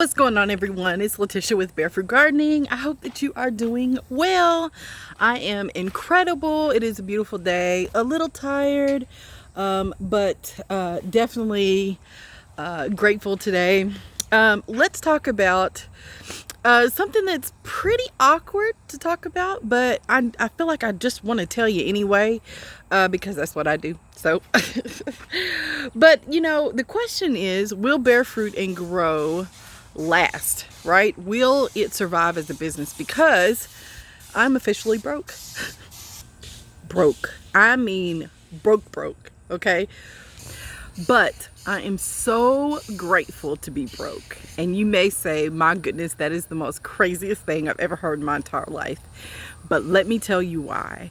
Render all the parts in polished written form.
What's going on, everyone? It's Letitia with Barefoot Gardening. I hope that you are doing well. I am incredible. It is a beautiful day. A little tired, but definitely grateful today. Let's talk about something that's pretty awkward to talk about, but I feel like I just want to tell you anyway, because that's what I do. So, but the question is, will bear fruit and grow last, right? Will it survive as a business? Because I'm officially broke. Broke. I mean broke, okay? But I am so grateful to be broke. And you may say, my goodness, that is the most craziest thing I've ever heard in my entire life. But let me tell you why.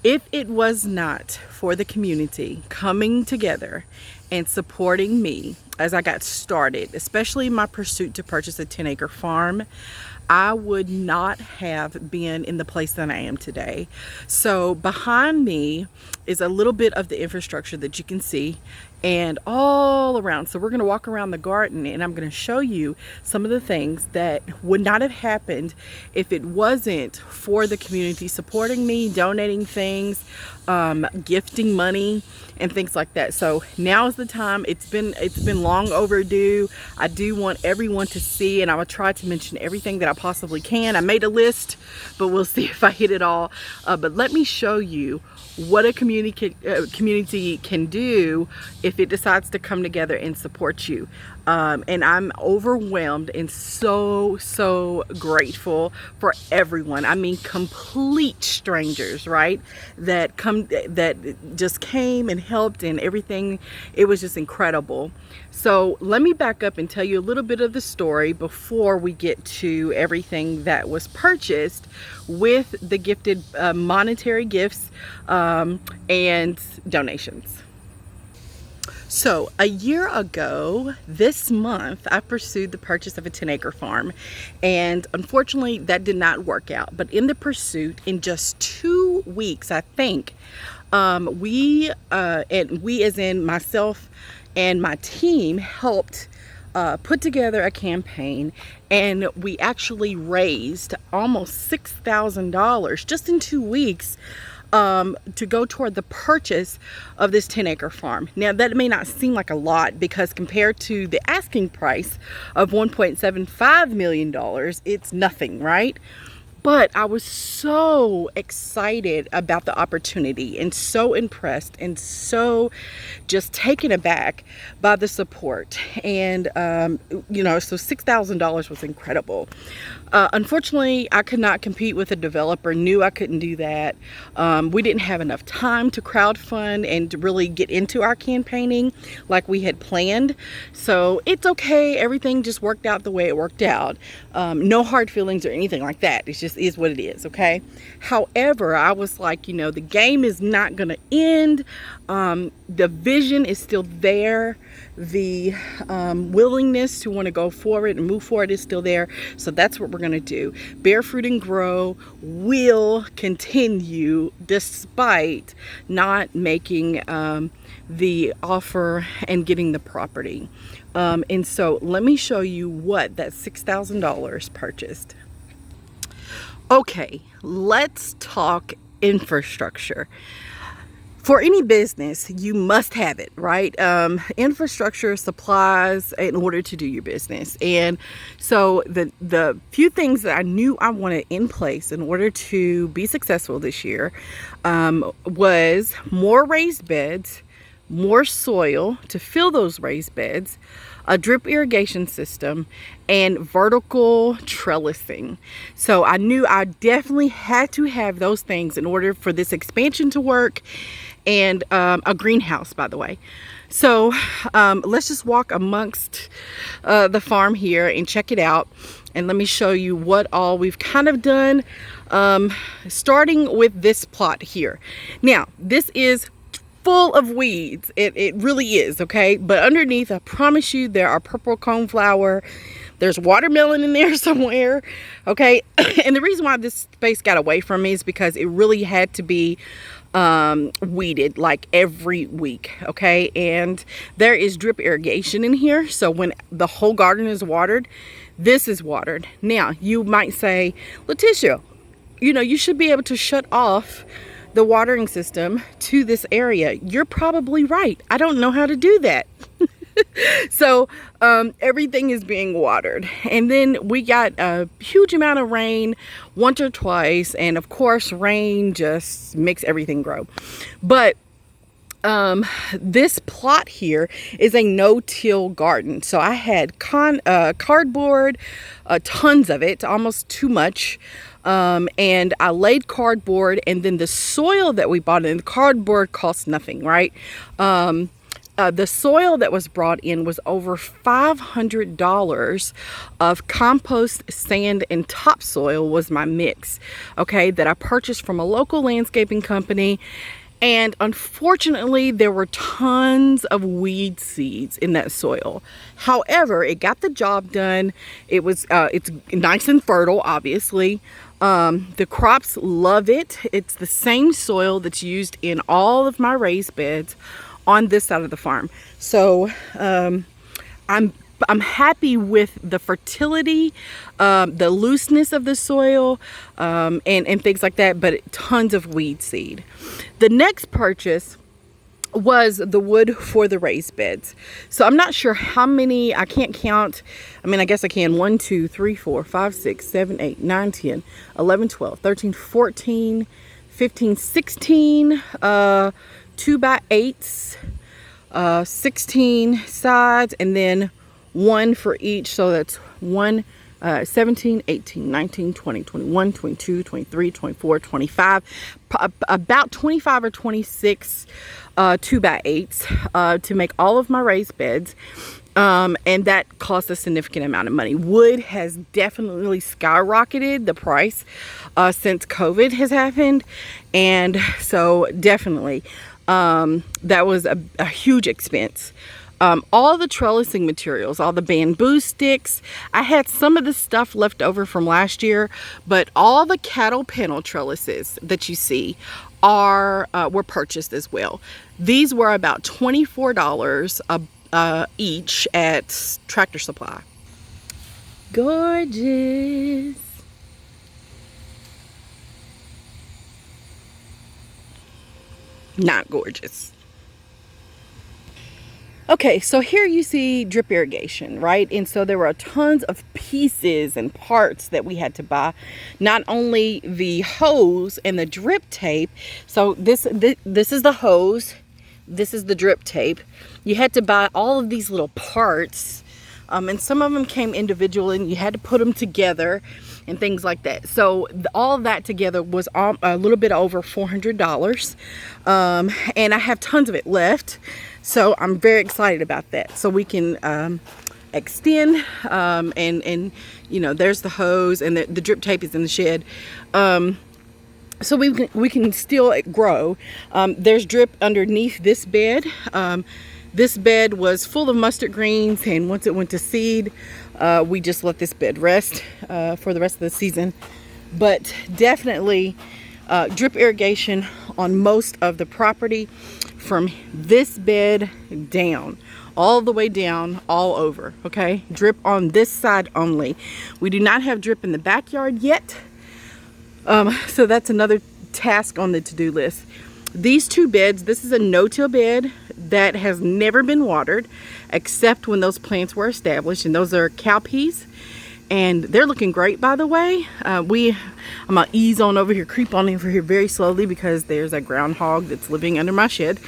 If it was not for the community coming together and supporting me as I got started, especially in my pursuit to purchase a 10-acre farm, I would not have been in the place that I am today. So behind me is a little bit of the infrastructure that you can see and all around. So we're going to walk around the garden and I'm going to show you some of the things that would not have happened if it wasn't for the community supporting me, donating things, gifting money and things like that. So now is the time. It's been long overdue. I do want everyone to see, and I will try to mention everything that I possibly can. I made a list, but we'll see if I hit it all. But let me show you what a community can do if it decides to come together and support you. And I'm overwhelmed and so grateful for everyone. I mean, complete strangers, right? That just came and helped and everything. It was just incredible. So let me back up and tell you a little bit of the story before we get to everything that was purchased with the gifted monetary gifts and donations. So a year ago this month, I pursued the purchase of a 10-acre farm, and unfortunately that did not work out. But in the pursuit, in just 2 weeks, I think, we as in myself and my team helped put together a campaign, and we actually raised almost $6,000 just in 2 weeks to go toward the purchase of this 10-acre farm. Now that may not seem like a lot, because compared to the asking price of $1.75 million, it's nothing, right? But I was so excited about the opportunity and so impressed and so just taken aback by the support. And, so $6,000 was incredible. Unfortunately, I could not compete with a developer, knew I couldn't do that. We didn't have enough time to crowdfund and to really get into our campaigning like we had planned. So it's okay. Everything just worked out the way it worked out. No hard feelings or anything like that. It just is what it is, okay? However, I was like, the game is not going to end. The vision is still there. The willingness to want to go forward and move forward is still there. So that's what we're going to do. Bear Fruit and Grow will continue despite not making the offer and getting the property. And so let me show you what that $6,000 purchased. Okay, let's talk infrastructure. For any business, you must have it, right? Infrastructure, supplies in order to do your business. And so the few things that I knew I wanted in place in order to be successful this year was more raised beds, more soil to fill those raised beds, a drip irrigation system, and vertical trellising. So I knew I definitely had to have those things in order for this expansion to work, and a greenhouse, by the way. So let's just walk amongst the farm here and check it out, and let me show you what all we've kind of done, starting with this plot here. Now this is full of weeds. It really is, okay? But underneath, I promise you, there are purple coneflower. There's watermelon in there somewhere, okay? And the reason why this space got away from me is because it really had to be weeded like every week. Okay, and there is drip irrigation in here, so when the whole garden is watered, this is watered. Now you might say, Letitia, you know, you should be able to shut off the watering system to this area. You're probably right. I don't know how to do that. So everything is being watered, and then we got a huge amount of rain once or twice, and of course rain just makes everything grow. But this plot here is a no-till garden, so I had cardboard, tons of it, almost too much, and I laid cardboard, and then the soil that we bought in, the cardboard cost nothing, right? The soil that was brought in was over $500 of compost, sand, and topsoil was my mix, okay, that I purchased from a local landscaping company. And unfortunately, there were tons of weed seeds in that soil. However, it got the job done. It was it's nice and fertile, obviously. The crops love it. It's the same soil that's used in all of my raised beds on this side of the farm. So I'm happy with the fertility, the looseness of the soil, and things like that, but tons of weed seed. The next purchase was the wood for the raised beds. So I'm not sure how many, I can't count. I mean, I guess I can. 1, 2, 3, 4, 5, 6, 7, 8, 9, 10, 11, 12, 13, 14, 15, 16, 2x8s, 16 sides, and then one for each. So that's 17, 18, 19, 20, 21, 22, 23, 24, 25, about 25 or 26 2x8s to make all of my raised beds. And that cost a significant amount of money. Wood has definitely skyrocketed the price since COVID has happened, and so definitely that was a huge expense. All the trellising materials, all the bamboo sticks. I had some of the stuff left over from last year, but all the cattle panel trellises that you see were purchased as well. These were about $24 each at Tractor Supply. Gorgeous. Not gorgeous. Okay, so here you see drip irrigation, right? And so there were tons of pieces and parts that we had to buy. Not only the hose and the drip tape. So this is the hose. This is the drip tape. You had to buy all of these little parts. And some of them came individually, and you had to put them together and things like that. So all of that together was a little bit over $400. And I have tons of it left. So I'm very excited about that. So we can extend, and you know, there's the hose, and the drip tape is in the shed. So we can still grow. There's drip underneath this bed. This bed was full of mustard greens, and once it went to seed, we just let this bed rest for the rest of the season. But definitely drip irrigation on most of the property, from this bed down, all the way down, all over. Okay, drip on this side only. We do not have drip in the backyard yet, so that's another task on the to-do list. These two beds, this is a no-till bed that has never been watered except when those plants were established, and those are cowpeas, and they're looking great, by the way. I'm gonna ease on over here, creep on over here very slowly, because there's a groundhog that's living under my shed.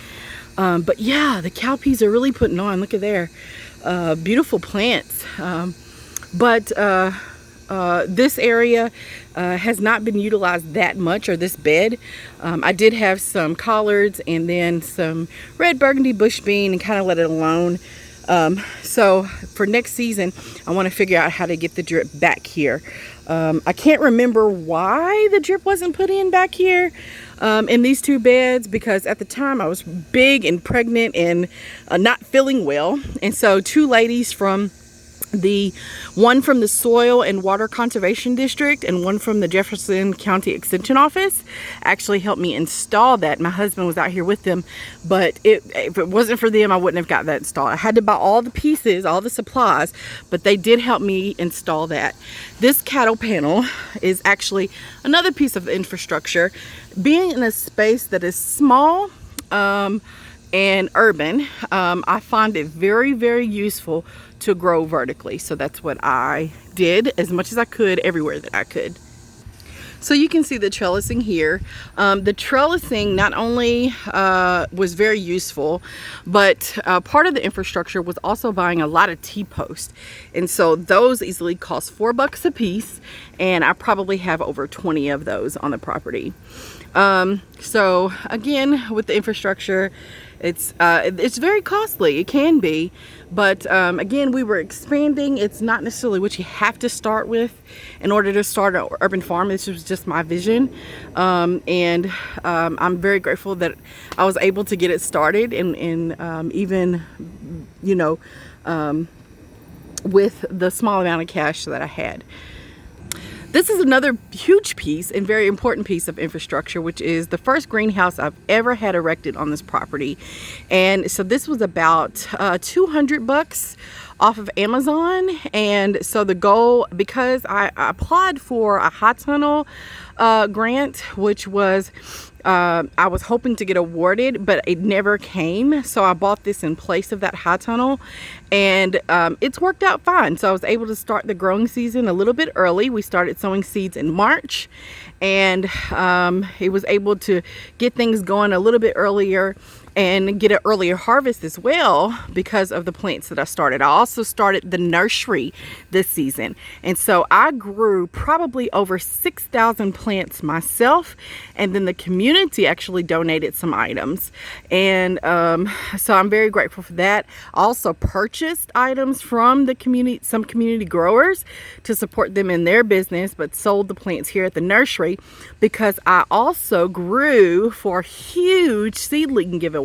But yeah, the cowpeas are really putting on. Look at there, beautiful plants. But this area has not been utilized that much, or this bed. I did have some collards and then some red burgundy bush bean, and kind of let it alone. So for next season, I want to figure out how to get the drip back here. I can't remember why the drip wasn't put in back here in these two beds, because at the time I was big and pregnant and not feeling well. And so two ladies from The one from the Soil and Water Conservation District and one from the Jefferson County Extension Office actually helped me install that. My husband was out here with them, but if it wasn't for them, I wouldn't have got that installed. I had to buy all the pieces, all the supplies, but they did help me install that. This cattle panel is actually another piece of infrastructure. Being in a space that is small and urban, I find it very, very useful to grow vertically. So that's what I did as much as I could everywhere that I could. So you can see the trellising here. The trellising not only was very useful, but part of the infrastructure was also buying a lot of T-posts. And so those easily cost $4 a piece, and I probably have over 20 of those on the property. So again, with the infrastructure, it's very costly. It can be, but again, we were expanding. It's not necessarily what you have to start with in order to start an urban farm. This was just my vision, and I'm very grateful that I was able to get it started, and even, you know, with the small amount of cash that I had. This is another huge piece and very important piece of infrastructure, which is the first greenhouse I've ever had erected on this property. And so this was about $200 off of Amazon. And so the goal, because I applied for a high tunnel grant, which was I was hoping to get awarded, but it never came. So I bought this in place of that high tunnel, and it's worked out fine. So I was able to start the growing season a little bit early. We started sowing seeds in March, and it was able to get things going a little bit earlier and get an earlier harvest as well because of the plants that I started. I also started the nursery this season, and so I grew probably over 6,000 plants myself, and then the community actually donated some items, and so I'm very grateful for that. I also purchased items from the community, some community growers, to support them in their business, but sold the plants here at the nursery because I also grew for a huge seedling giveaway,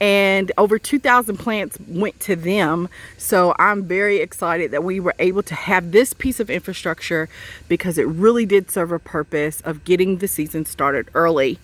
and over 2,000 plants went to them. So I'm very excited that we were able to have this piece of infrastructure because it really did serve a purpose of getting the season started early.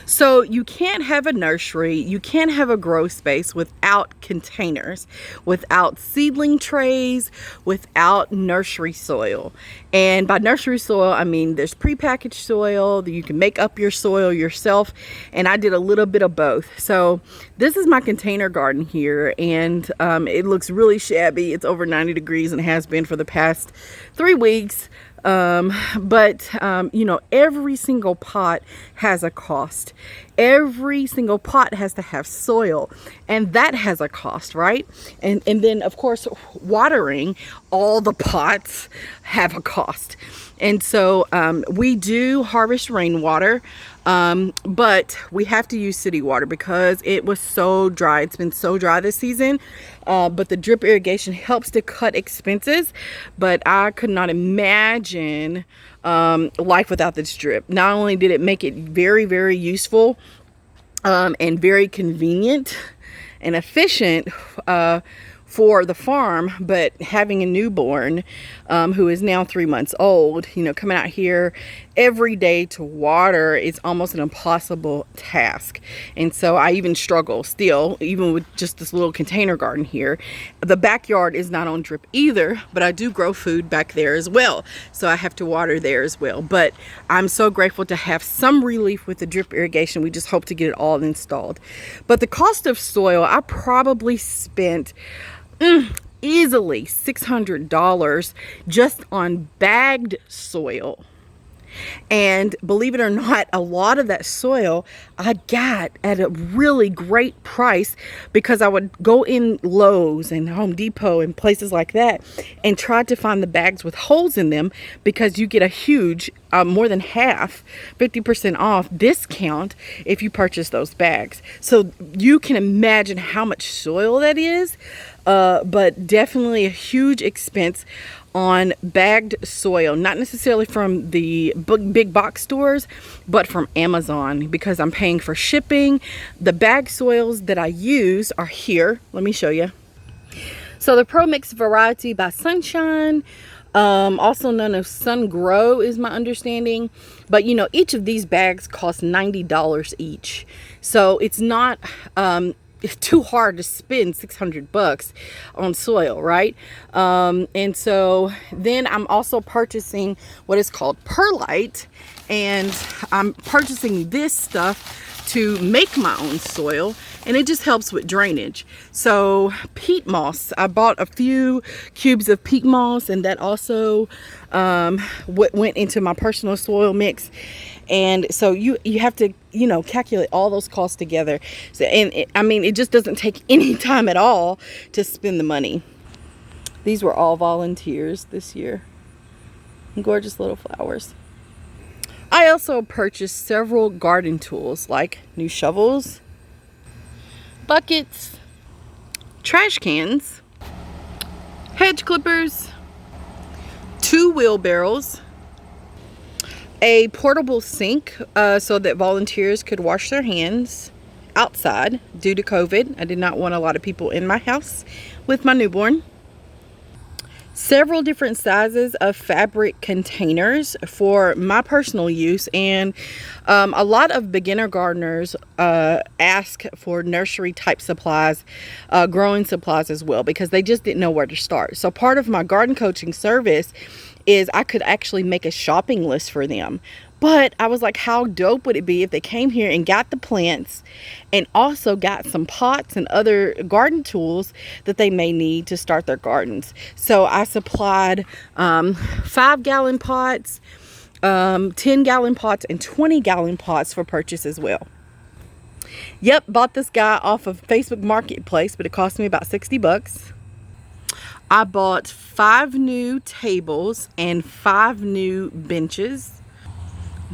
So you can't have a nursery, you can't have a grow space without containers, without seedling trays, without nursery soil. And by nursery soil, I mean there's prepackaged soil, you can make up your soil yourself, and I did a little bit of both. So this is my container garden here, and it looks really shabby. It's over 90 degrees and has been for the past 3 weeks. But you know, every single pot has a cost. Every single pot has to have soil, and that has a cost, right? And then of course watering all the pots have a cost. And so we do harvest rainwater, but we have to use city water because it was so dry. It's been so dry this season, but the drip irrigation helps to cut expenses, but I could not imagine life without this drip. Not only did it make it very, very useful and very convenient and efficient for the farm, but having a newborn who is now 3 months old, you know, coming out here every day to water is almost an impossible task. And so I even struggle still, even with just this little container garden here. The backyard is not on drip either, but I do grow food back there as well, so I have to water there as well. But I'm so grateful to have some relief with the drip irrigation. We just hope to get it all installed. But the cost of soil, I probably spent easily $600 just on bagged soil. And believe it or not, a lot of that soil I got at a really great price because I would go in Lowe's and Home Depot and places like that and try to find the bags with holes in them, because you get a huge, more than half, 50% off discount if you purchase those bags. So you can imagine how much soil that is, but definitely a huge expense on bagged soil, not necessarily from the big box stores, but from Amazon, because I'm paying for shipping. The bag soils that I use are here. Let me show you. So the Pro Mix variety by Sunshine, also known as Sun Grow is my understanding. But you know, each of these bags costs $90 each. So it's not it's too hard to spend $600 on soil, right? And so then I'm also purchasing what is called perlite, and I'm purchasing this stuff to make my own soil, and it just helps with drainage. So peat moss, I bought a few cubes of peat moss, and that also went into my personal soil mix. And so you have to, you know, calculate all those costs together. So, and I mean, it just doesn't take any time at all to spend the money. These were all volunteers this year. Gorgeous little flowers. I also purchased several garden tools like new shovels, buckets, trash cans, hedge clippers, 2 wheelbarrows, a portable sink so that volunteers could wash their hands outside due to COVID. I did not want a lot of people in my house with my newborn. Several different sizes of fabric containers for my personal use, and a lot of beginner gardeners ask for nursery type supplies, growing supplies as well, because they just didn't know where to start. So part of my garden coaching service is I could actually make a shopping list for them. But I was like, how dope would it be if they came here and got the plants and also got some pots and other garden tools that they may need to start their gardens. So I supplied 5-gallon pots, 10-gallon pots, and 20-gallon pots for purchase as well. Yep, bought this guy off of Facebook Marketplace, but it cost me about $60. I bought 5 new tables and 5 new benches.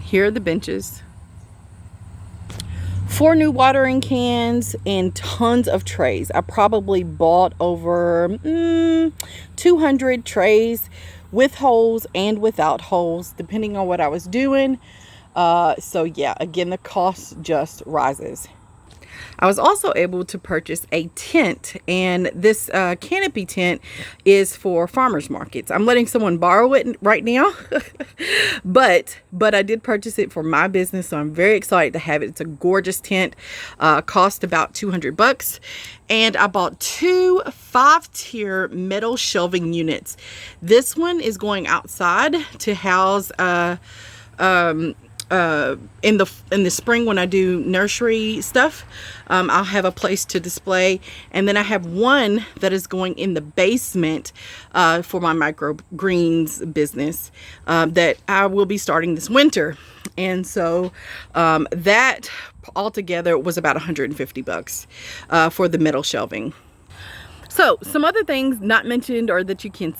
Here are the benches. 4 new watering cans and tons of trays. I probably bought over 200 trays with holes and without holes, depending on what I was doing. So yeah, again, the cost just rises. I was also able to purchase a tent, and this canopy tent is for farmers markets. I'm letting someone borrow it right now, but I did purchase it for my business, so I'm very excited to have it. It's a gorgeous tent, cost about $200, and I bought 2 5-tier metal shelving units. This one is going outside to house in the spring when I do nursery stuff. I'll have a place to display, and then I have one that is going in the basement for my microgreens business that I will be starting this winter. And so that altogether was about $150 for the metal shelving. So some other things not mentioned or that you can't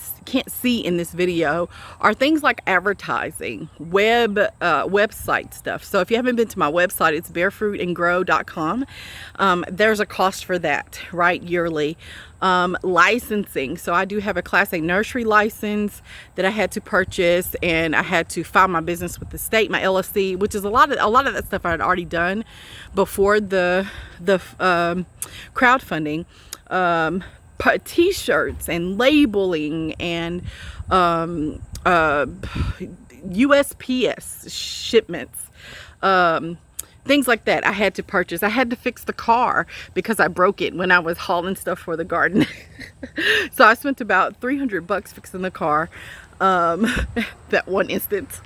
see in this video are things like advertising, website stuff. So if you haven't been to my website, it's barefruitandgrow.com. There's a cost for that, right, yearly. Licensing. So I do have a Class A nursery license that I had to purchase, and I had to file my business with the state, my LLC, which is a lot of that stuff I had already done before the crowdfunding. T-shirts and labeling and USPS shipments, things like that I had to purchase. I had to fix the car because I broke it when I was hauling stuff for the garden. So I spent about $300 fixing the car that one instance.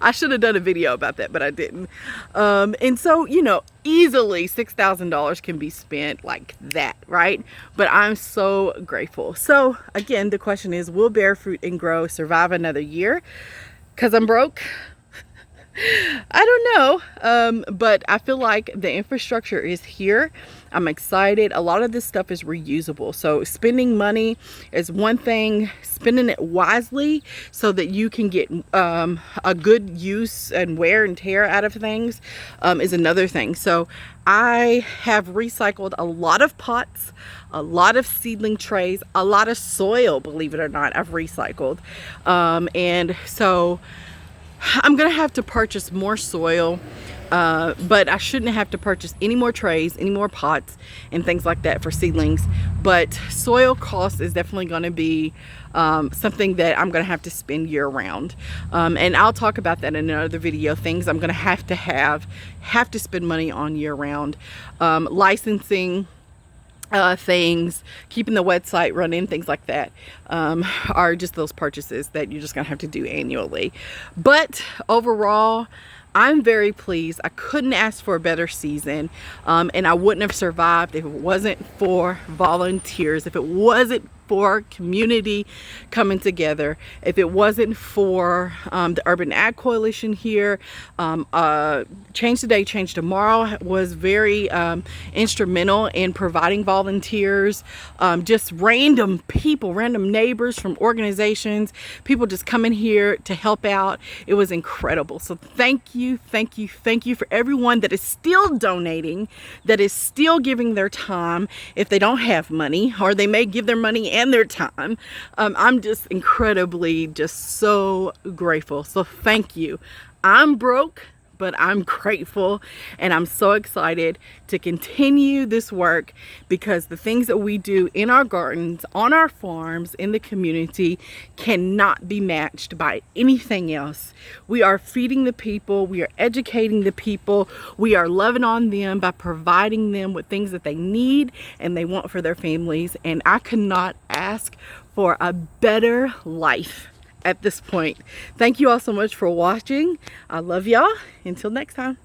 I should have done a video about that, but I didn't. And so, you know, easily $6,000 can be spent like that, right? But I'm so grateful. So again, the question is, will Bare Fruit and Grow survive another year? Because I'm broke? I don't know, but I feel like the infrastructure is here. I'm excited. A lot of this stuff is reusable. So spending money is one thing, spending it wisely so that you can get a good use and wear and tear out of things is another thing. So I have recycled a lot of pots, a lot of seedling trays, a lot of soil, believe it or not, I've recycled. And so I'm gonna have to purchase more soil. but I shouldn't have to purchase any more trays, any more pots and things like that for seedlings. But soil cost is definitely going to be something that I'm going to have to spend year round, and I'll talk about that in another video. Things I'm going to have to spend money on year round. Licensing things, keeping the website running, things like that, are just those purchases that you're just gonna have to do annually. But overall, I'm very pleased. I couldn't ask for a better season, and I wouldn't have survived if it wasn't for volunteers, if it wasn't for community coming together, if it wasn't for the Urban Ag Coalition here. Change Today, Change Tomorrow was very instrumental in providing volunteers, just random people, random neighbors from organizations, people just coming here to help out. It was incredible. So thank you for everyone that is still donating, that is still giving their time if they don't have money, or they may give their money and their time. I'm just incredibly, just so grateful. So thank you. I'm broke, but I'm grateful, and I'm so excited to continue this work, because the things that we do in our gardens, on our farms, in the community cannot be matched by anything else. We are feeding the people, we are educating the people, we are loving on them by providing them with things that they need and they want for their families, and I could not ask for a better life at this point. Thank you all so much for watching. I love y'all. Until next time.